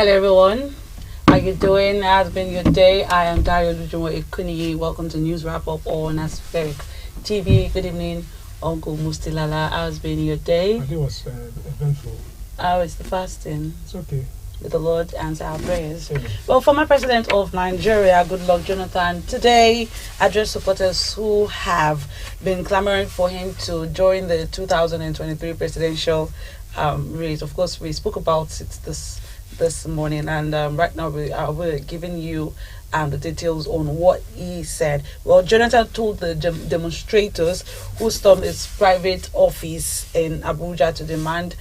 Hello everyone, how you doing? How's been your day? I am Dario Lujumo Ekuniyi. Welcome to News Wrap Up on Aspheric TV. Good evening, Uncle Mustilala. How's been your day? My day was eventful. How is the fasting? It's okay. May the Lord answer our prayers. Amen. Well, former President of Nigeria, Goodluck Jonathan, today addressed supporters who have been clamoring for him to join the 2023 presidential race. Of course, we spoke about it this morning, and right now we're giving you the details on what he said. Well, Jonathan told the demonstrators who stormed his private office in Abuja to demand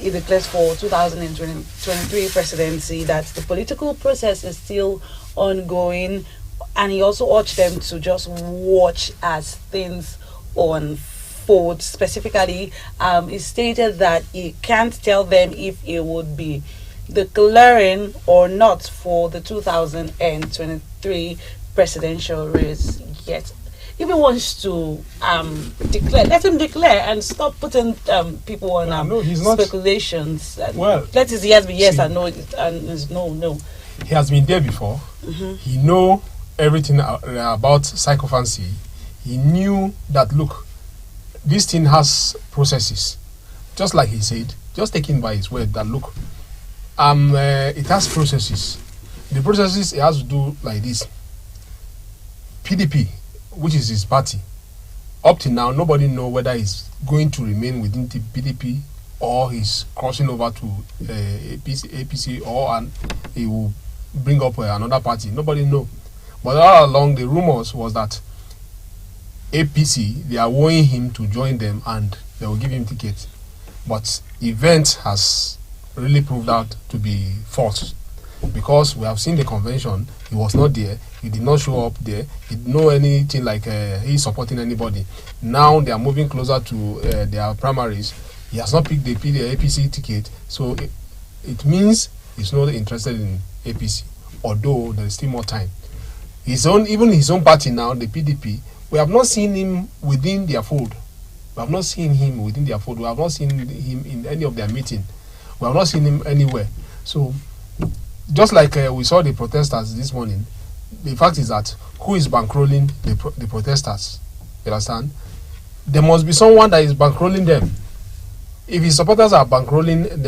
he declares for 2023 presidency that the political process is still ongoing, and he also urged them to just watch as things unfold. Specifically, he stated that he can't tell them if he would be declaring or not for the 2023 presidential race yet. If he wants to declare, let him declare and stop putting people on no, he's not, speculations. Well, let his yes be yes and no and his no. He has been there before. He know everything about psychophancy. He knew that, look, this thing has processes. Just like he said, just taken by his word that, look, it has processes. The processes he has to do like this. PDP, which is his party, up to now, nobody know whether he's going to remain within the PDP or he's crossing over to APC or he will bring up another party. Nobody know. But all along, the rumors was that APC, they are warning him to join them and they will give him tickets. But event has really proved out to be false, because we have seen the convention. He was not there. He did not show up there. He didn't know anything like he's supporting anybody. Now they are moving closer to their primaries. He has not picked the APC ticket, so it means he's not interested in APC, although there is still more time. Even his own party now, the PDP, we have not seen him within their fold. We have not seen him within their fold. We have not seen him in any of their meeting. We have not seen him anywhere. So, just like we saw the protesters this morning, the fact is that who is bankrolling the protesters? You understand? There must be someone that is bankrolling them. If his supporters are bankrolling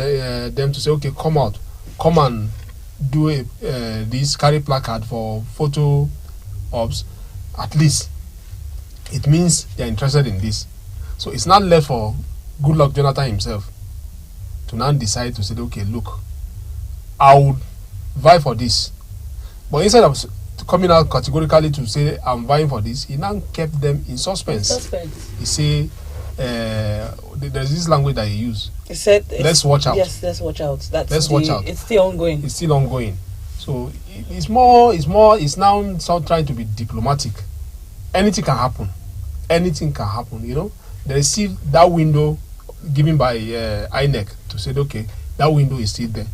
them to say, okay, come out, come and do this, carry placard for photo ops, at least it means they're interested in this. So it's not left for Goodluck Jonathan himself to now decide to say, okay, look, I would vie for this. But instead of coming out categorically to say I'm vying for this, he now kept them in suspense. He say there's this language that he used. He said, let's watch out. Yes, let's watch out. Let's watch out. It's still ongoing. It's still ongoing. So it's now trying to be diplomatic. Anything can happen. Anything can happen, you know. There is still that window given by INEC to say, okay, that window is still there.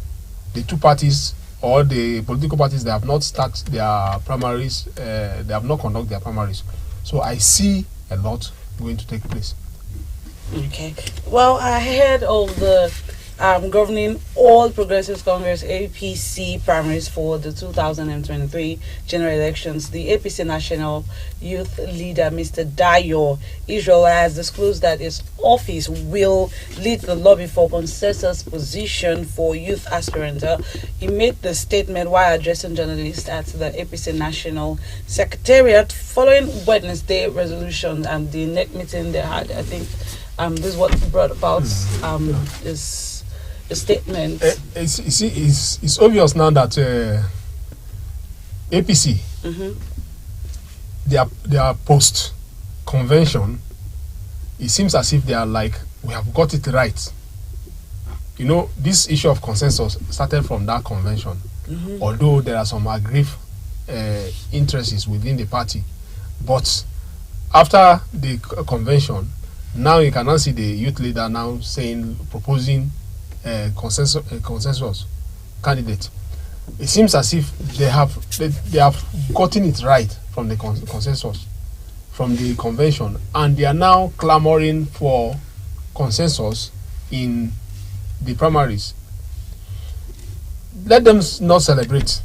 The two parties or the political parties, they have not started their primaries, they have not conducted their primaries. So I see a lot going to take place. Okay. Well, ahead of the governing All Progressives Congress APC primaries for the 2023 general elections, the APC National Youth Leader, Mr. Dayo Israel, has disclosed that his office will lead the lobby for consensus position for youth aspirants. He made the statement while addressing journalists at the APC National Secretariat following Wednesday resolution and the NEC meeting they had. I think this is what brought about this statement. It's obvious now that APC, their post convention, it seems as if they are like, we have got it right. You know, this issue of consensus started from that convention, although there are some aggrieved interests within the party. But after the convention, now you cannot see the youth leader now proposing consensus candidate. It seems as if they have gotten it right from the consensus, from the convention, and they are now clamoring for consensus in the primaries. let them not celebrate.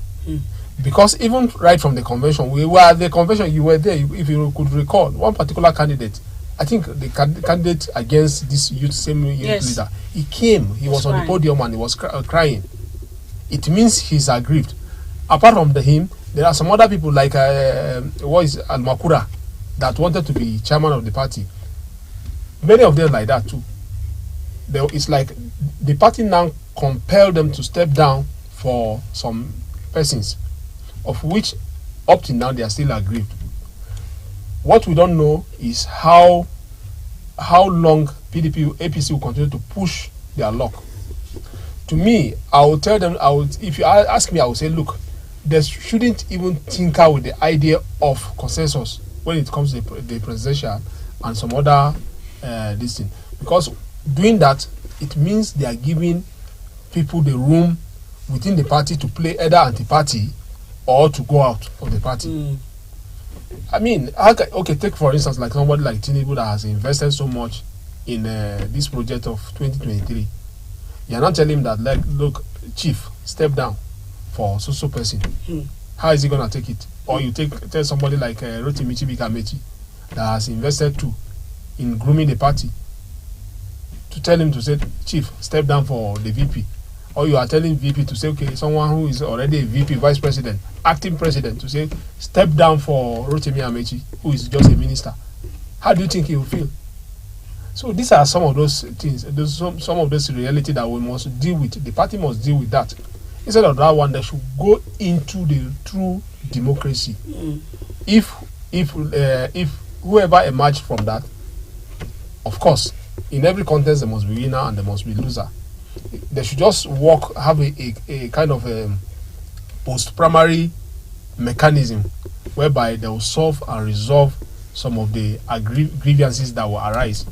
Because even right from the convention, we were at the convention, you were there, if you could recall, one particular candidate, I think the candidate against this same youth leader, he came, he was on the podium and he was crying. It means he's aggrieved. Apart from him, there are some other people like Al-Makura that wanted to be chairman of the party. Many of them like that too. It's like the party now compelled them to step down for some persons, of which up to now they are still aggrieved. What we don't know is how long PDP, APC will continue to push their luck. To me, I will tell them, if you ask me, I will say, look, they shouldn't even tinker with the idea of consensus when it comes to the presidential and some other this thing. Because doing that, it means they are giving people the room within the party to play either anti-party or to go out of the party. I mean, okay, take for instance like somebody like Tinubu that has invested so much in this project of 2023. You're not telling him that, like, look, chief, step down for so person. How is he gonna take it? Or you tell somebody like Rotimi Chibikamechi that has invested too in grooming the party, to tell him to say, chief, step down for the VP. Or you are telling VP to say, okay, someone who is already a VP, vice president, acting president, to say, step down for Rotimi Amechi, who is just a minister. How do you think he will feel? So these are some of those things, some of this reality that we must deal with. The party must deal with that. Instead of that one, they should go into the true democracy. If whoever emerged from that, of course, in every contest there must be winner and there must be loser. They should just have a kind of a post-primary mechanism whereby they will solve and resolve some of the grievances that will arise.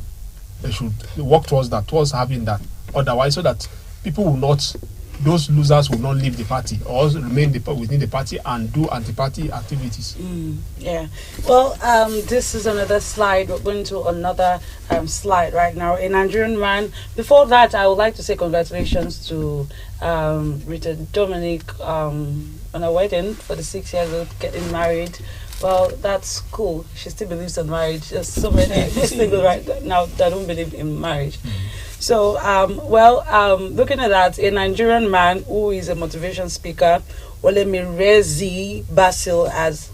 They should work towards that, towards having that. Otherwise, so that people will not, those losers will not leave the party or remain within the party and do anti-party activities. Yeah. Well, this is another slide. We're going to another slide right now. A Nigerian man. Before that, I would like to say congratulations to Rita Dominic on her wedding for the 6 years of getting married. Well, that's cool. She still believes in marriage. There's so many people right now that don't believe in marriage. So, looking at that, a Nigerian man who is a motivation speaker, Olemirezi Basil, has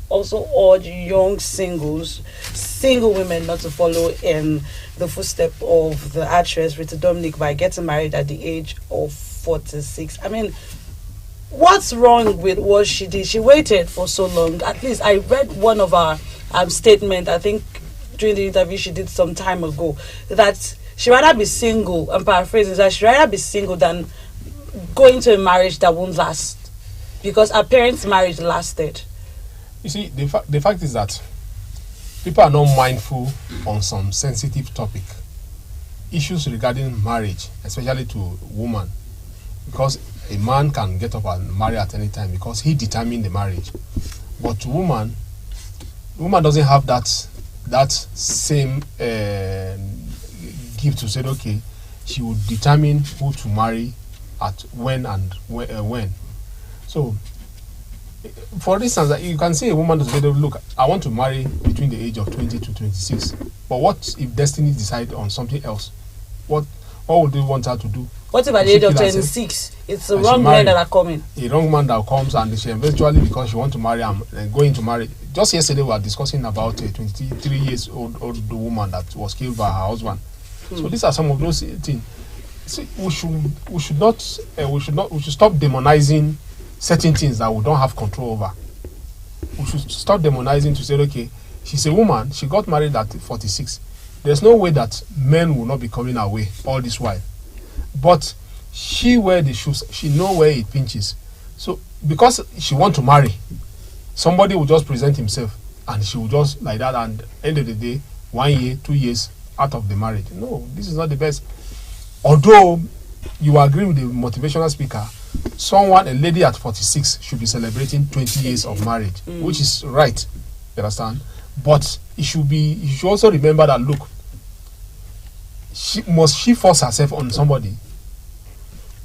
also urged young single women not to follow in the footsteps of the actress Rita Dominic by getting married at the age of 46. I mean, what's wrong with what she did? She waited for so long. At least I read one of her statement, I think during the interview she did some time ago, that she'd rather be single, I'm paraphrasing, that she'd rather be single than go into a marriage that won't last. Because her parents' marriage lasted. You see, the fact is that people are not mindful on some sensitive topic. Issues regarding marriage, especially to women. Because a man can get up and marry at any time because he determined the marriage. But to woman doesn't have that same gift to say, okay, she would determine who to marry at when and when. So, for instance, you can see a woman to say, look, I want to marry between the age of 20 to 26. But what if destiny decides on something else? What would you want her to do? What if at the age of 26, it's the wrong men that are coming? A wrong man that comes and she eventually, because she wants to marry and going to marry. Just yesterday we were discussing about a 23 years old woman that was killed by her husband. So these are some of those things. See, we should stop demonizing certain things that we don't have control over. We should stop demonizing to say, okay, she's a woman, she got married at 46. There's no way that men will not be coming her way all this while. But she wear the shoes, she know where it pinches. So because she want to marry, somebody will just present himself and she will just like that, and end of the day, 1 year, 2 years out of the marriage. No, this is not the best. Although you agree with the motivational speaker, a lady at 46 should be celebrating 20 years of marriage, which is right. You understand? But you should also remember that, look, she force herself on somebody?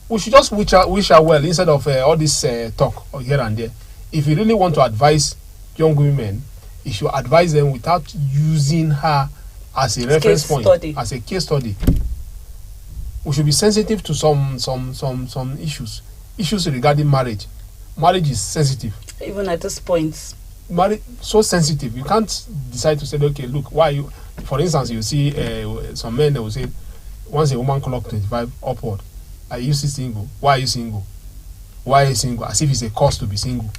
we should just wish her well instead of all this talk here and there. If you really want to advise young women, you should advise them without using her as a reference point, as a case study. We should be sensitive to some issues regarding marriage. Marriage is sensitive. Even at this point, marriage so sensitive. You can't decide to say, okay, look, why you? For instance, you see some men, they will say, once a woman clock 25 upward, are you still single? Why are you single? Why are you single? As if it's a cost to be single.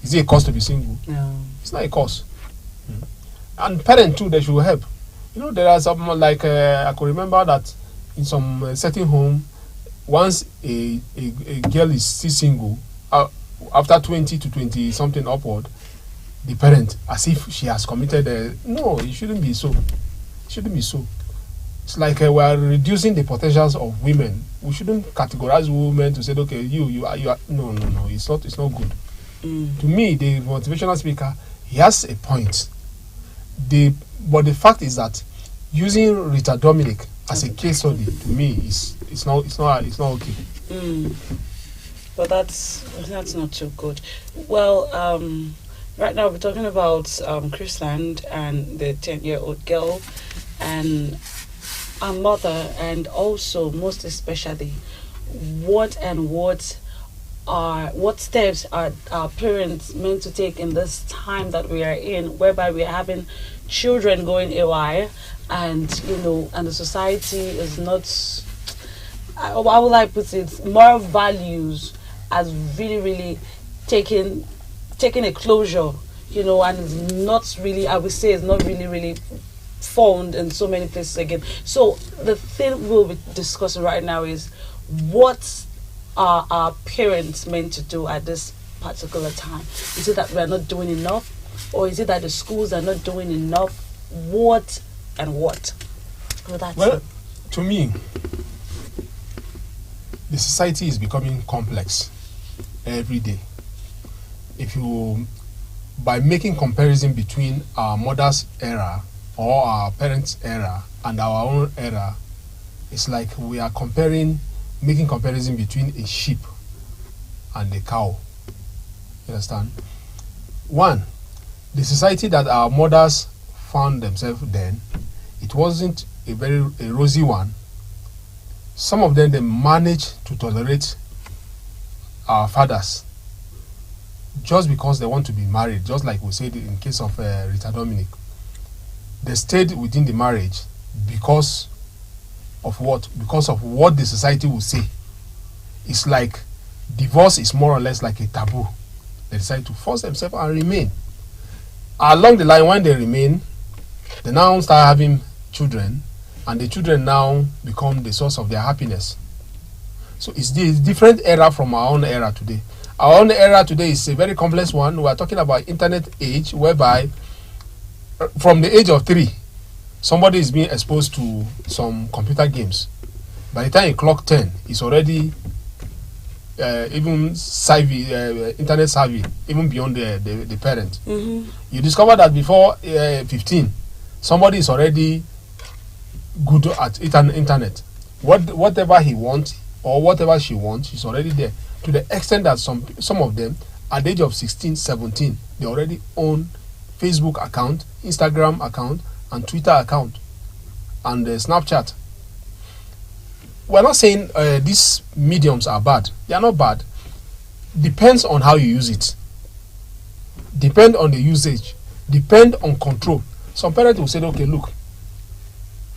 Is it a cost to be single? No. It's not a cost. And parents too, they should help. You know, there are some, like I could remember that in some certain home, once a girl is still single, after 20 to 20 something upward, the parent, as if she has committed no, it shouldn't be so. It shouldn't be so. It's like we are reducing the potentials of women. We shouldn't categorize women to say, okay, you are no, it's not good. To me, the motivational speaker, he has a point. But the fact is that using Rita Dominic as a case study, to me, it's not okay. But that's not too good. Well, right now we're talking about Chrisland and the 10-year-old girl and our mother, and also most especially what steps are our parents meant to take in this time that we are in, whereby we are having children going awry, and and the society is not, how would I put it, moral values has really, really taken a closure, and it's not really, I would say, it's not really, really found in so many places again. So the thing we'll be discussing right now is, what are our parents meant to do at this particular time? Is it that we're not doing enough, or is it that the schools are not doing enough? What? Well, to me, the society is becoming complex every day. If you, by making comparison between our mother's era or our parents' era and our own era, it's like we are making comparison between a sheep and a cow. You understand? One, the society that our mothers found themselves then, it wasn't a rosy one. Some of them, they managed to tolerate our fathers just because they want to be married, just like we said in case of Rita Dominic. They stayed within the marriage because of what? Because of what the society will say. It's like divorce is more or less like a taboo. They decide to force themselves and remain. Along the line, when they remain, they now start having children, and the children now become the source of their happiness. So it's the different era from our own era today. Our own era today is a very complex one. We are talking about internet age, whereby from the age of 3, somebody is being exposed to some computer games. By the time you clock 10, it's already even savvy, internet savvy, even beyond the parent. You discover that before 15, somebody is already good at internet. Whatever he wants or whatever she wants, she's already there. To the extent that some of them, at the age of 16, 17, they already own Facebook account, Instagram account, and Twitter account, and Snapchat. We're not saying these mediums are bad. They are not bad. Depends on how you use it. Depend on the usage. Depend on control. Some parents will say, okay, look,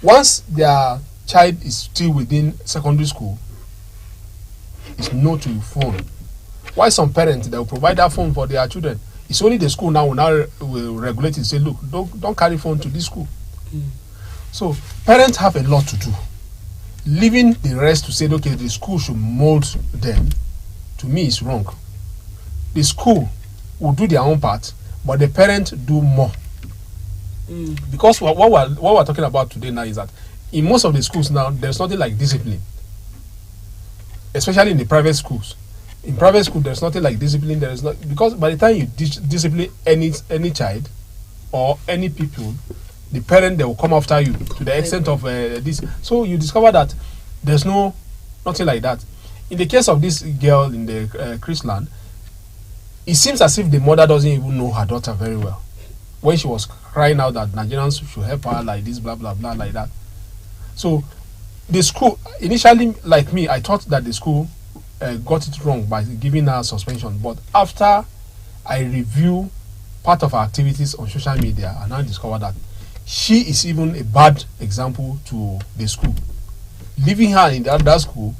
once their child is still within secondary school, it's no to phone. Why some parents, they will provide that phone for their children? It's only the school now will regulate it, say, look, don't carry phone to this school. So parents have a lot to do. Leaving the rest to say, okay, the school should mold them, to me is wrong. The school will do their own part, but the parents do more. Because what we're talking about today now is that in most of the schools now, there's nothing like discipline, especially in the private schools. In private school, there's nothing like discipline. There is not, because by the time you discipline any child or any people, the parent, they will come after you to the extent of this. So you discover that there's nothing like that. in the case of this girl in the Chrisland, it seems as if the mother doesn't even know her daughter very well. When she was crying out that Nigerians should help her like this, blah, blah, blah, like that. So the school, initially, like me, I thought that the school got it wrong by giving her suspension. But after I review part of her activities on social media, I now discovered that she is even a bad example to the school. Leaving her in that school,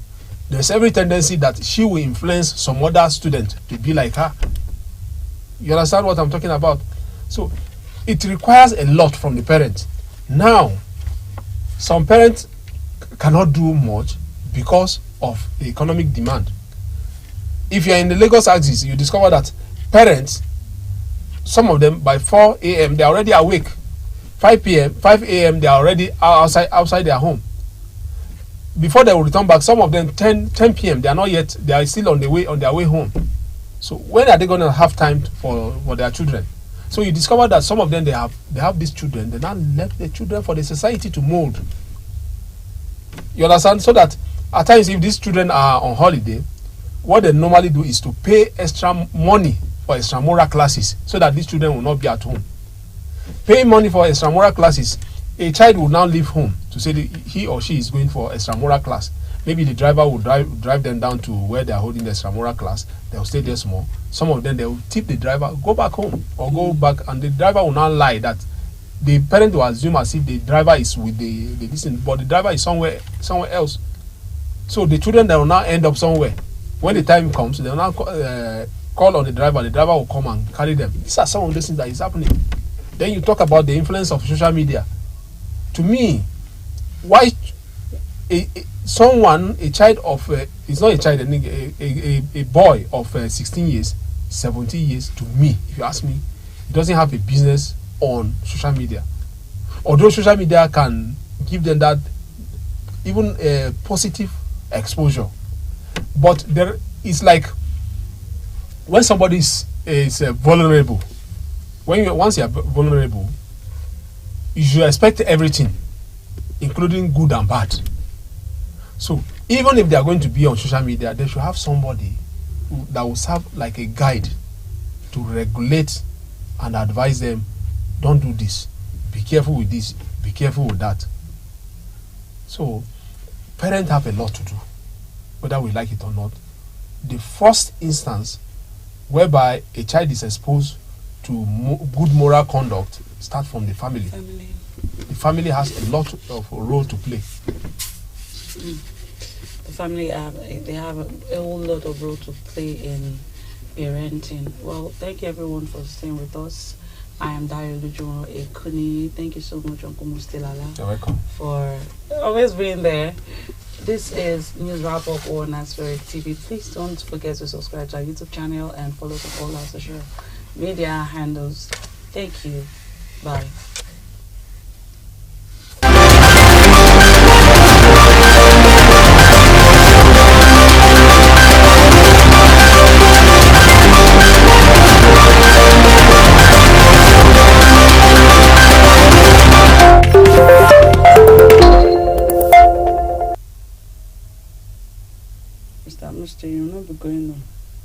there's every tendency that she will influence some other student to be like her. You understand what I'm talking about? So it requires a lot from the parents. Now, some parents cannot do much because of the economic demand. If you're in the Lagos axis, you discover that parents, some of them by 4 a.m. they're already awake. 5 a.m. they're already outside their home. Before they will return back, some of them 10 p.m. they are still on their way home. So when are they going to have time for their children? So you discover that some of them they have these children, they now left the children for the society to mold. You understand? So that at times if these children are on holiday, what they normally do is to pay extra money for extramural classes so that these children will not be at home. Paying money for extramural classes, a child will now leave home to say that he or she is going for extramural class. Maybe the driver will drive them down to where they are holding the extramural class. They will stay there small. Some of them, they will tip the driver, go back home or go back, and the driver will now lie that the parent will assume as if the driver is with the distance, but the driver is somewhere else. So the children, they will now end up somewhere. When the time comes, they will now call on the driver. The driver will come and carry them. These are some of the things that is happening. Then you talk about the influence of social media. To me, why a child of it's not a child, a boy of 16 years, 17 years, to me, if you ask me, he doesn't have a business on social media. Although social media can give them that even positive exposure, but there is like when somebody is vulnerable. Once you are vulnerable, you should expect everything, including good and bad. So even if they are going to be on social media, they should have somebody that will serve like a guide to regulate and advise them. Don't do this. Be careful with this. Be careful with that. So parents have a lot to do, whether we like it or not. The first instance whereby a child is exposed to good moral conduct start from the family. The family has a lot of role to play. The family they have a whole lot of role to play in parenting. Well, thank you everyone for staying with us. I am Dayo Lujumo Ekuni. Thank you so much, Uncle Mustilala. You're welcome. For always being there. This is News Wrap Up on Nasferic TV. Please don't forget to subscribe to our YouTube channel and follow us on all our social media handles. Thank you. Bye. Mr. You'll not be going on.